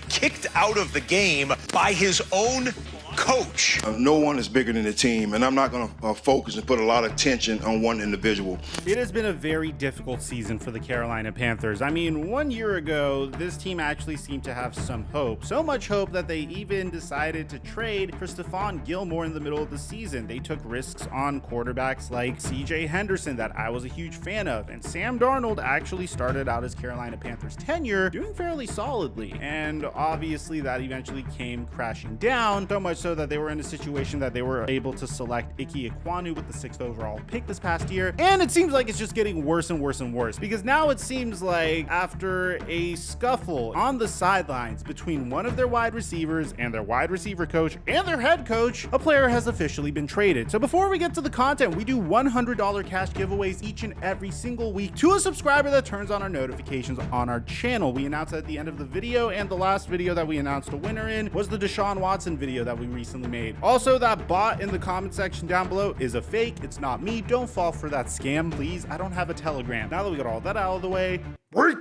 kicked out of the game by his own coach. No one is bigger than the team, and I'm not going to focus and put a lot of tension on one individual. It has been a very difficult season for the Carolina Panthers. I mean, 1 year ago, this team actually seemed to have some hope. So much hope that they even decided to trade for Stephon Gilmore in the middle of the season. They took risks on quarterbacks like CJ Henderson that I was a huge fan of, and Sam Darnold actually started out his Carolina Panthers tenure doing fairly solidly, and obviously that eventually came crashing down, so much so that they were in a situation that they were able to select Ike Ekwonu with the 6th overall pick this past year. And it seems like it's just getting worse and worse and worse, because now it seems like after a scuffle on the sidelines between one of their wide receivers and their wide receiver coach and their head coach, a player has officially been traded. So before we get to the content, we do $100 cash giveaways each and every single week to a subscriber that turns on our notifications on our channel. We announced at the end of the video, and the last video that we announced a winner in was the Deshaun Watson video that we recently made. Also, that bot in the comment section down below is a fake. It's not me. Don't fall for that scam, please. I don't have a Telegram. Now that we got all that out of the way, break!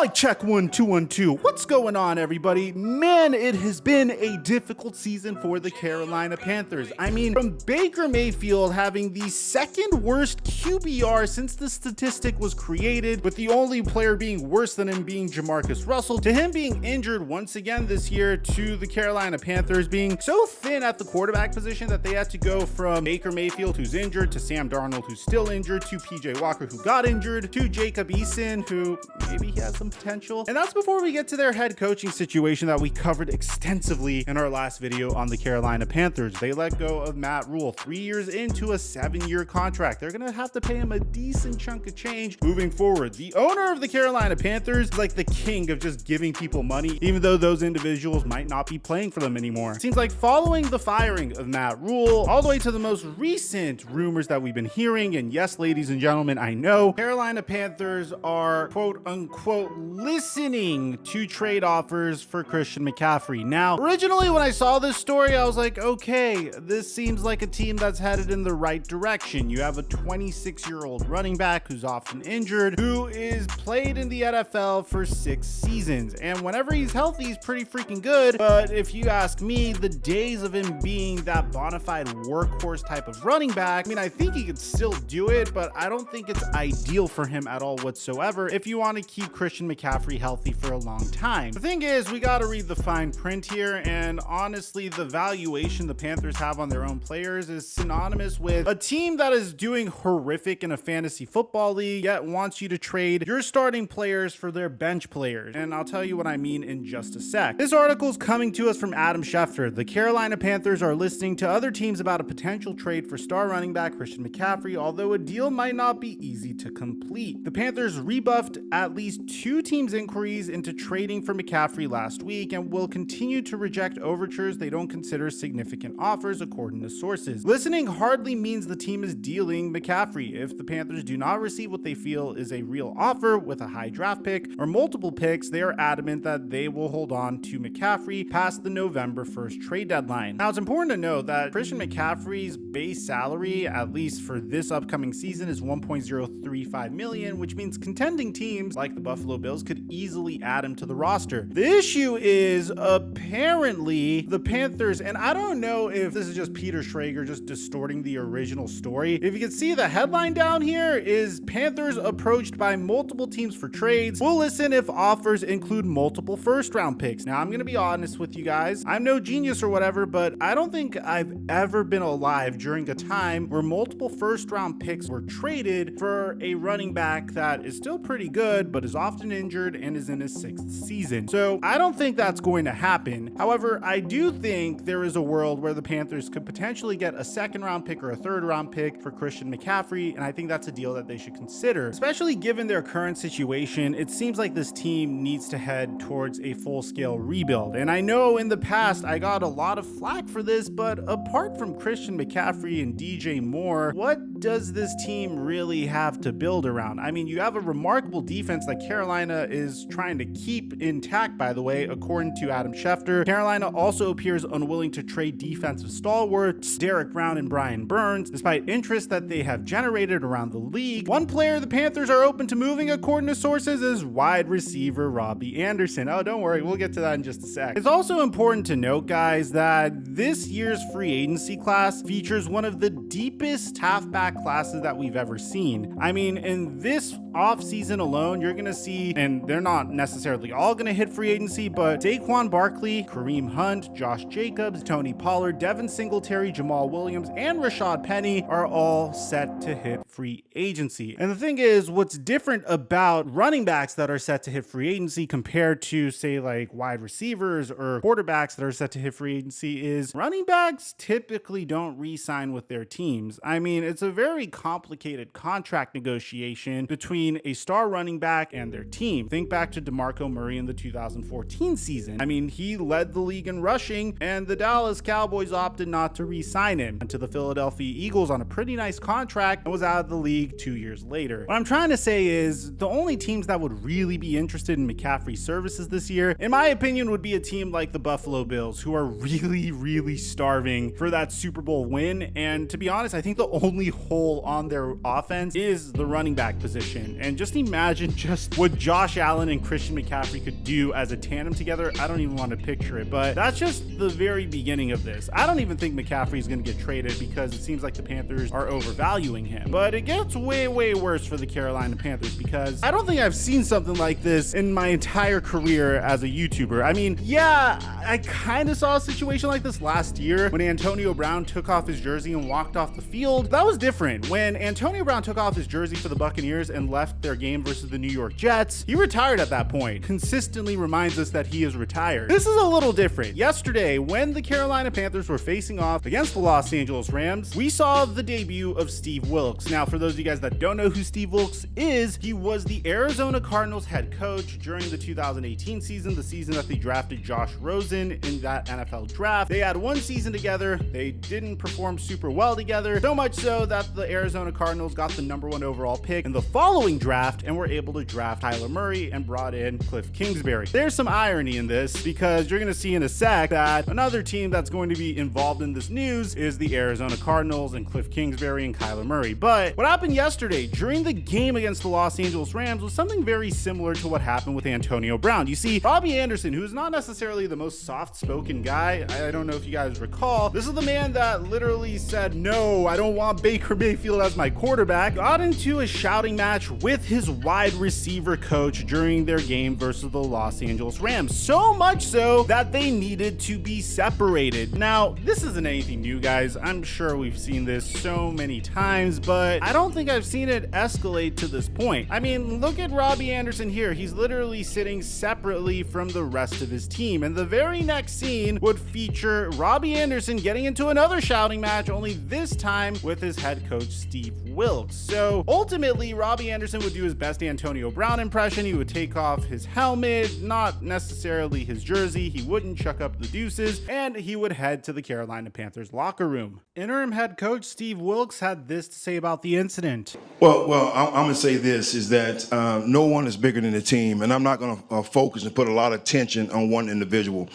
Mic check 1 2 1 2. What's going on, everybody? Man, it has been a difficult season for the Carolina Panthers. I mean, from Baker Mayfield having the second worst QBR since the statistic was created, with the only player being worse than him being Jamarcus Russell, to him being injured once again this year, to the Carolina Panthers being so thin at the quarterback position that they had to go from Baker Mayfield, who's injured, to Sam Darnold, who's still injured, to PJ Walker, who got injured, to Jacob Eason, who maybe he has some potential. And that's before we get to their head coaching situation that we covered extensively in our last video on the Carolina Panthers. They let go of Matt Rule 3 years into a 7-year contract. They're gonna have to pay him a decent chunk of change moving forward. The owner of the Carolina Panthers is like the king of just giving people money, even though those individuals might not be playing for them anymore. It seems like following the firing of Matt Rule all the way to the most recent rumors that we've been hearing, and yes, ladies and gentlemen, I know Carolina Panthers are quote unquote listening to trade offers for Christian McCaffrey. Now, originally when I saw this story, I was like, okay, this seems like a team that's headed in the right direction. You have a 26-year-old running back who's often injured, who is played in the NFL for 6 seasons. And whenever he's healthy, he's pretty freaking good. But if you ask me, the days of him being that bona fide workhorse type of running back, I mean, I think he could still do it, but I don't think it's ideal for him at all whatsoever if you want to keep Christian McCaffrey healthy for a long time. The thing is, we got to read the fine print here, and honestly, the valuation the Panthers have on their own players is synonymous with a team that is doing horrific in a fantasy football league, yet wants you to trade your starting players for their bench players. And I'll tell you what I mean in just a sec. This article is coming to us from Adam Schefter. The Carolina Panthers are listening to other teams about a potential trade for star running back Christian McCaffrey, although a deal might not be easy to complete. The Panthers rebuffed at least 2 teams' inquiries into trading for McCaffrey last week and will continue to reject overtures they don't consider significant offers, according to sources. Listening hardly means the team is dealing McCaffrey. If the Panthers do not receive what they feel is a real offer with a high draft pick or multiple picks, they are adamant that they will hold on to McCaffrey past the November 1st trade deadline. Now, it's important to note that Christian McCaffrey's base salary, at least for this upcoming season, is $1.035 million, which means contending teams like the Buffalo Bills could easily add him to the roster. The issue is apparently the Panthers, and I don't know if this is just Peter Schrager just distorting the original story. If you can see, the headline down here is Panthers approached by multiple teams for trades. We'll listen if offers include multiple first-round picks. Now, I'm gonna be honest with you guys. I'm no genius or whatever, but I don't think I've ever been alive during a time where multiple first-round picks were traded for a running back that is still pretty good, but is often injured and is in his 6th season. So I don't think that's going to happen. However, I do think there is a world where the Panthers could potentially get a 2nd round pick or a 3rd round pick for Christian McCaffrey, and I think that's a deal that they should consider. Especially given their current situation, it seems like this team needs to head towards a full-scale rebuild. And I know in the past I got a lot of flack for this, but apart from Christian McCaffrey and DJ Moore, what does this team really have to build around? I mean, you have a remarkable defense that Carolina is trying to keep intact, by the way, according to Adam Schefter. Carolina also appears unwilling to trade defensive stalwarts Derek Brown and Brian Burns, despite interest that they have generated around the league. One player the Panthers are open to moving, according to sources, is wide receiver Robbie Anderson. Oh, don't worry, we'll get to that in just a sec. It's also important to note, guys, that this year's free agency class features one of the deepest halfback classes that we've ever seen. I mean, in this offseason alone, you're going to see, and they're not necessarily all going to hit free agency, but Saquon Barkley, Kareem Hunt, Josh Jacobs, Tony Pollard, Devin Singletary, Jamal Williams, and Rashad Penny are all set to hit free agency. And the thing is, what's different about running backs that are set to hit free agency compared to, say, like wide receivers or quarterbacks that are set to hit free agency is running backs typically don't re-sign with their teams. I mean, it's a very complicated contract negotiation between a star running back and their team. Think back to DeMarco Murray in the 2014 season. I mean, he led the league in rushing, and the Dallas Cowboys opted not to re-sign him to the Philadelphia Eagles on a pretty nice contract and was out of the league 2 years later. What I'm trying to say is the only teams that would really be interested in McCaffrey's services this year, in my opinion, would be a team like the Buffalo Bills, who are really starving for that Super Bowl win. And to be honest, I think the only hole on their offense is the running back position. And just imagine just what Josh Allen and Christian McCaffrey could do as a tandem together. I don't even want to picture it, but that's just the very beginning of this. I don't even think McCaffrey is going to get traded because it seems like the Panthers are overvaluing him. But it gets way worse for the Carolina Panthers because I don't think I've seen something like this in my entire career as a YouTuber. I mean, yeah, I kind of saw a situation like this last year when Antonio Brown took off his jersey and walked off the field. That was different. When Antonio Brown took off his jersey for the Buccaneers and left their game versus the New York Jets, he retired at that point. Consistently reminds us that he is retired. This is a little different. Yesterday, when the Carolina Panthers were facing off against the Los Angeles Rams, we saw the debut of Steve Wilks. Now, for those of you guys that don't know who Steve Wilks is, he was the Arizona Cardinals head coach during the 2018 season, the season that they drafted Josh Rosen in that NFL draft. They had one season together. They didn't perform super well together, so much so that the Arizona Cardinals got the #1 overall pick in the following draft and were able to draft Kyler Murray and brought in Cliff Kingsbury. There's some irony in this because you're going to see in a sec that another team that's going to be involved in this news is the Arizona Cardinals and Cliff Kingsbury and Kyler Murray. But what happened yesterday during the game against the Los Angeles Rams was something very similar to what happened with Antonio Brown. You see, Robbie Anderson, who's not necessarily the most soft-spoken guy, I don't know if you guys recall, this is the man that literally said, no, I don't want Baker Mayfield as my quarterback, got into a shouting match with his wide receiver coach during their game versus the Los Angeles Rams. So much so that they needed to be separated. Now, this isn't anything new, guys. I'm sure we've seen this so many times, but I don't think I've seen it escalate to this point. I mean, look at Robbie Anderson here. He's literally sitting separately from the rest of his team. And the very next scene would feature Robbie Anderson getting into another shouting match, only this time with his head coach, Steve Wilks. So ultimately, Robbie Anderson would do his best Antonio Brown impression. He would take off his helmet, not necessarily his jersey. He wouldn't chuck up the deuces, and he would head to the Carolina Panthers locker room. Interim head coach Steve Wilks had this to say about the incident. Well, I'm going to say this, is that no one is bigger than the team, and I'm not going to focus and put a lot of tension on one individual.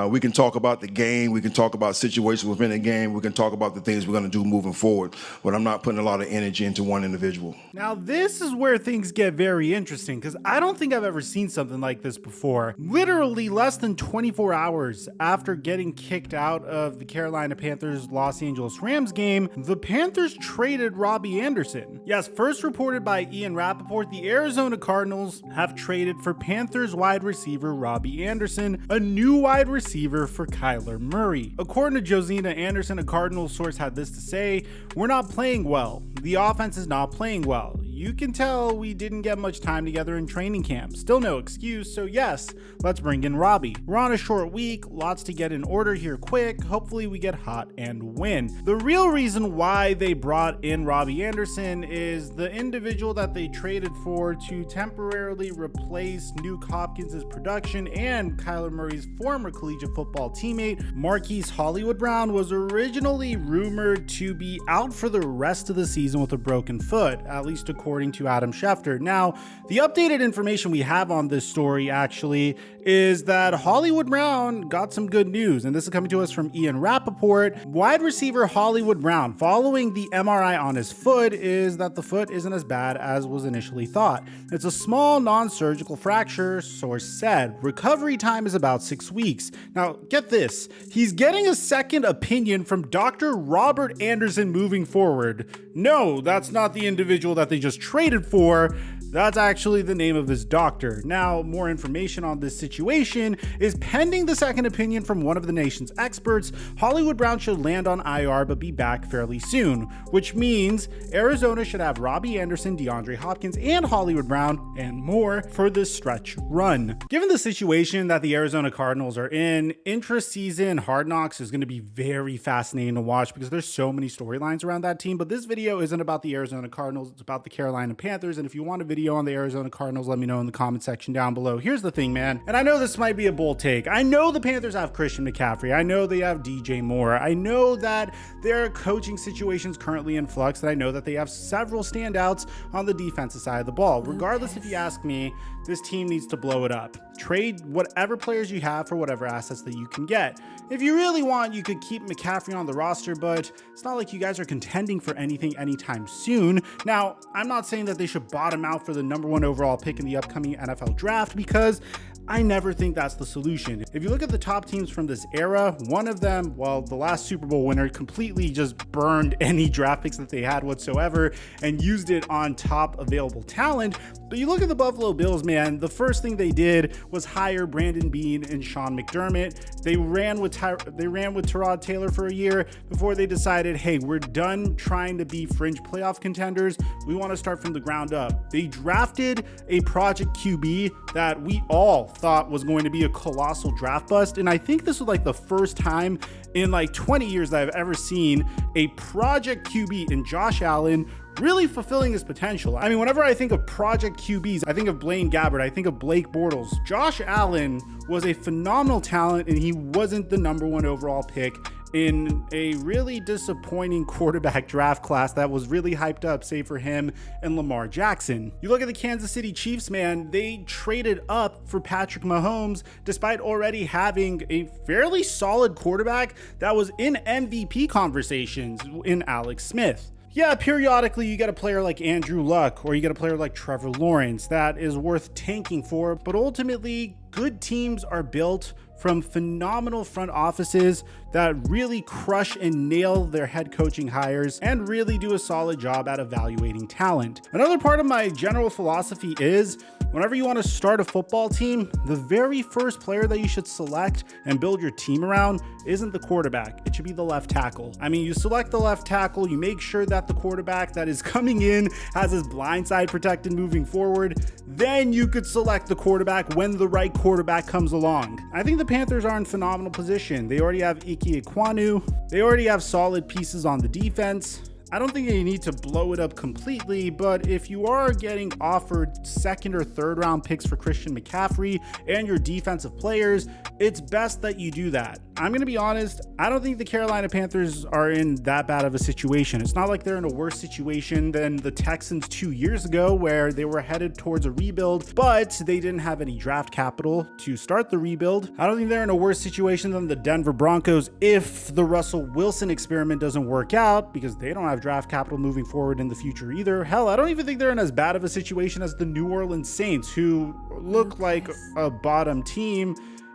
We can talk about the game. We can talk about situations within the game. We can talk about the things we're going to do moving forward, but I'm not putting a lot of energy into one individual. Now, this is where things get very interesting because I don't think I've ever seen something like this before. Literally less than 24 hours after getting kicked out of the Carolina Panthers Los Angeles Rams game, the Panthers traded Robbie Anderson. Yes, first reported by Ian Rappaport, the Arizona Cardinals have traded for Panthers wide receiver Robbie Anderson, a new wide receiver for Kyler Murray. According to Josina Anderson, a Cardinals source had this to say, "We're not playing well. The offense is not playing well. you can tell we didn't get much time together in training camp. Still no excuse, so yes, let's bring in Robbie. We're on a short week, lots to get in order here quick. Hopefully we get hot and win. The real reason why they brought in Robbie Anderson is the individual that they traded for to temporarily replace Nuke Hopkins' production and Kyler Murray's former collegiate football teammate, Marquise Hollywood Brown, was originally rumored to be out for the rest of the season with a broken foot, at least according to Adam Schefter. Now, the updated information we have on this story actually is that Hollywood Brown got some good news, and this is coming to us from Ian Rappaport. Wide receiver Hollywood Brown, following the MRI on his foot, is that the foot isn't as bad as was initially thought. It's a small non-surgical fracture, source said. Recovery time is about 6 weeks. Now, get this, he's getting a second opinion from Dr. Robert Anderson moving forward. No, that's not the individual that they just traded for. That's actually the name of his doctor. Now, more information on this situation is pending the second opinion from one of the nation's experts. Hollywood Brown should land on IR but be back fairly soon, which means Arizona should have Robbie Anderson, DeAndre Hopkins, and Hollywood Brown, and more for this stretch run. Given the situation that the Arizona Cardinals are in, intra-season Hard Knocks is going to be very fascinating to watch because there's so many storylines around that team. But this video isn't about the Arizona Cardinals, it's about the Carolina Panthers. And if you want a video on the Arizona Cardinals, let me know in the comment section down below. Here's the thing, man, and I know this might be a bold take. I know the Panthers have Christian McCaffrey. I know they have DJ Moore. I know that their coaching situation's currently in flux, and I know that they have several standouts on the defensive side of the ball. Regardless, if you ask me, this team needs to blow it up. Trade whatever players you have for whatever assets that you can get. If you really want, you could keep McCaffrey on the roster, but it's not like you guys are contending for anything anytime soon. Now, I'm not saying that they should bottom out for the #1 overall pick in the upcoming NFL draft, because I never think that's the solution. If you look at the top teams from this era, one of them, well, the last Super Bowl winner, completely just burned any draft picks that they had whatsoever and used it on top available talent. But you look at the Buffalo Bills, man, the first thing they did was hire Brandon Beane and Sean McDermott. They ran with Tyrod Taylor for a year before they decided, hey, we're done trying to be fringe playoff contenders. We want to start from the ground up. They drafted a project QB that we all thought was going to be a colossal draft bust. And I think this was like the first time in like 20 years that I've ever seen a project QB in Josh Allen really fulfilling his potential. I mean, whenever I think of project QBs, I think of Blaine Gabbert, I think of Blake Bortles. Josh Allen was a phenomenal talent, and he wasn't the #1 overall pick in a really disappointing quarterback draft class that was really hyped up, save for him and Lamar Jackson. You look at the Kansas City Chiefs, man, they traded up for Patrick Mahomes despite already having a fairly solid quarterback that was in MVP conversations in Alex Smith. Yeah, periodically you get a player like Andrew Luck or you get a player like Trevor Lawrence that is worth tanking for, but ultimately good teams are built from phenomenal front offices that really crush and nail their head coaching hires and really do a solid job at evaluating talent. Another part of my general philosophy is whenever you want to start a football team, the very first player that you should select and build your team around isn't the quarterback. It should be the left tackle. I mean, you select the left tackle, you make sure that the quarterback that is coming in has his blind side protected moving forward. Then you could select the quarterback when the right quarterback comes along. I think the Panthers are in phenomenal position. They already have Ike Ekwonu. They already have solid pieces on the defense. I don't think you need to blow it up completely, but if you are getting offered second or third round picks for Christian McCaffrey and your defensive players, it's best that you do that. I'm going to be honest, I don't think the Carolina Panthers are in that bad of a situation. It's not like they're in a worse situation than the Texans 2 years ago where they were headed towards a rebuild, but they didn't have any draft capital to start the rebuild. I don't think they're in a worse situation than the Denver Broncos if the Russell Wilson experiment doesn't work out, because they don't have draft capital moving forward in the future either. Hell, I don't even think they're in as bad of a situation as the New Orleans Saints, who look like a bottom team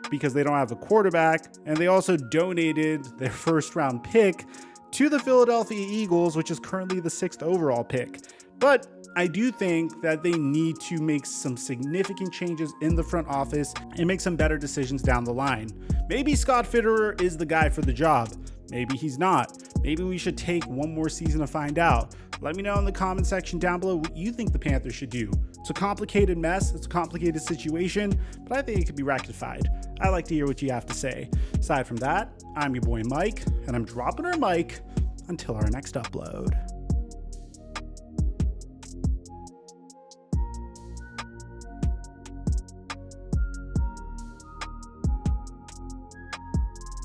because they don't have a quarterback, and they also donated their first round pick to the Philadelphia Eagles, which is currently the 6th overall pick. But I do think that they need to make some significant changes in the front office and make some better decisions down the line. Maybe Scott Fitterer is the guy for the job. Maybe he's not. Maybe we should take one more season to find out. Let me know in the comment section down below what you think the Panthers should do. It's a complicated mess, it's a complicated situation, but I think it could be rectified. I'd like to hear what you have to say. Aside from that, I'm your boy Mike, and I'm dropping our mic until our next upload.